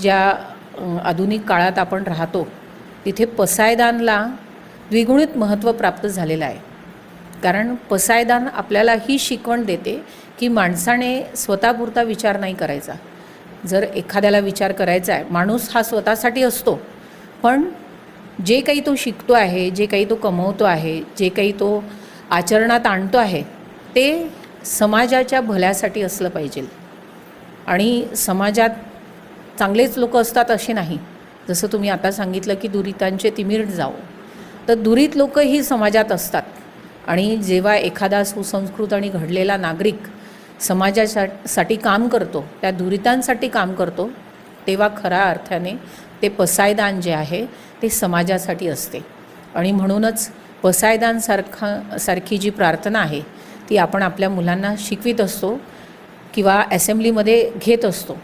ज्या आधुनिक काळात आपण राहतो तिथे पसायदानला द्विगुणित महत्त्व प्राप्त झालेलं आहे. कारण पसायदान आपल्याला ही शिकवण देते की माणसाने स्वतःपुरता विचार नाही करायचा. जर एखाद्याला विचार करायचा आहे, माणूस हा स्वतःसाठी असतो, पण जे काही तो शिकतो आहे, जे काही तो कमवतो आहे, जे काही तो आचरणात आणतो आहे ते समाजाच्या भल्यासाठी असलं पाहिजे. आणि समाजात चांगलेच लोक असतात असे नाही. जसं तुम्ही आता सांगितलं की दुरितांचे तिमिर जाओ, तर दुरित लोक ही समाजात असतात. आणि जेव्हा एखादा सुसंस्कृत आणि घडलेला नागरिक समाजासाठी काम करतो, त्या दुरितांसाठी काम करतो, तेव्हा खऱ्या अर्थाने ते पसायदान जे आहे ते समाजासाठी असते. आणि म्हणूनच सारखी जी प्रार्थना आहे ती आपण आपल्या मुलांना शिकवित असतो किंवा असेंब्लीमध्ये घेत असतो.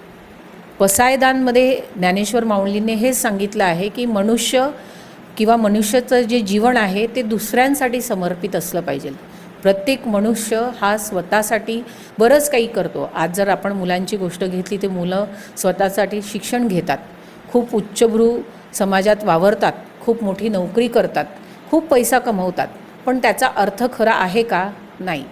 पसायदानमध्ये ज्ञानेश्वर माऊलींनी हेच सांगितलं आहे की मनुष्य किंवा मनुष्याचं जे जीवन आहे ते दुसऱ्यांसाठी समर्पित असलं पाहिजे. प्रत्येक मनुष्य हा स्वतःसाठी बरंच काही करतो. आज जर आपण मुलांची गोष्ट घेतली तर मुलं स्वतःसाठी शिक्षण घेतात, खूप उच्चभ्रू समाजात वावरतात, खूप मोठी नोकरी करतात, खूप पैसा कमवतात, पण त्याचा अर्थ खरा आहे का? नाही.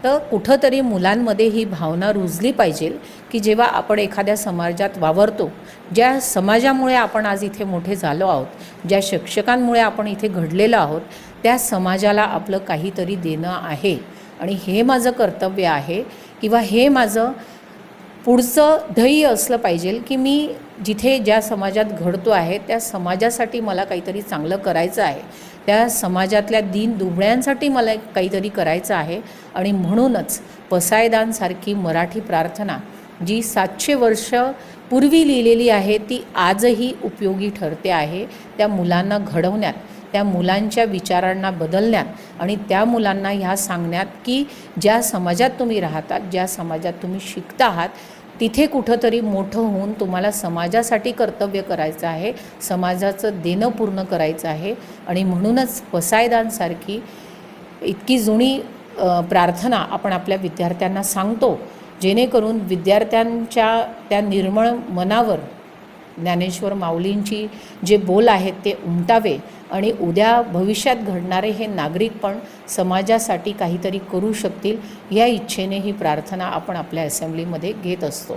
तर कुठंतरी मुलांमध्ये ही भावना रुजली पाहिजे की जेव्हा आपण एखाद्या समाजात वावरतो, ज्या समाजामुळे आपण आज इथे मोठे झालो आहोत, ज्या शिक्षकांमुळे आपण इथे घडलेलो आहोत, त्या समाजाला आपलं काहीतरी देणं आहे आणि हे माझं कर्तव्य आहे किंवा हे माझं पुढचं ध्येय असलं पाहिजे की मी जिथे ज्या समाजात घडतो आहे त्या समाजासाठी मला काहीतरी चांगलं करायचं आहे, त्या समाजातल्या दीन दुबळ्यांसाठी मला काहीतरी करायचं आहे. आणि म्हणूनच पसायदानसारखी मराठी प्रार्थना जी 700 वर्ष पूर्वी लिहिलेली आहे ती आजही उपयोगी ठरते आहे. त्या मुलांना घडवण्यात, त्या मुलांच्या विचारांना बदलण्यात आणि त्या मुलांना ह्या सांगण्यात की ज्या समाजात तुम्ही राहतात, ज्या समाजात तुम्ही शिकता आहात, तिथे कुठंतरी मोठं होऊन तुम्हाला समाजासाठी कर्तव्य करायचं आहे, समाजाचं देणं पूर्ण करायचं आहे. आणि म्हणूनच पसायदानसारखी इतकी जुनी प्रार्थना आपण आपल्या विद्यार्थ्यांना सांगतो, जेणेकरून विद्यार्थ्यांच्या त्या निर्मळ मनावर ज्ञानेश्वर माऊलींची जे बोल आहेत ते उमटावे आणि उद्या भविष्यात घडणारे हे नागरिक पण समाजासाठी काहीतरी करू शकतील, या इच्छेने ही प्रार्थना आपण आपल्या असेंब्लीमध्ये घेत असतो.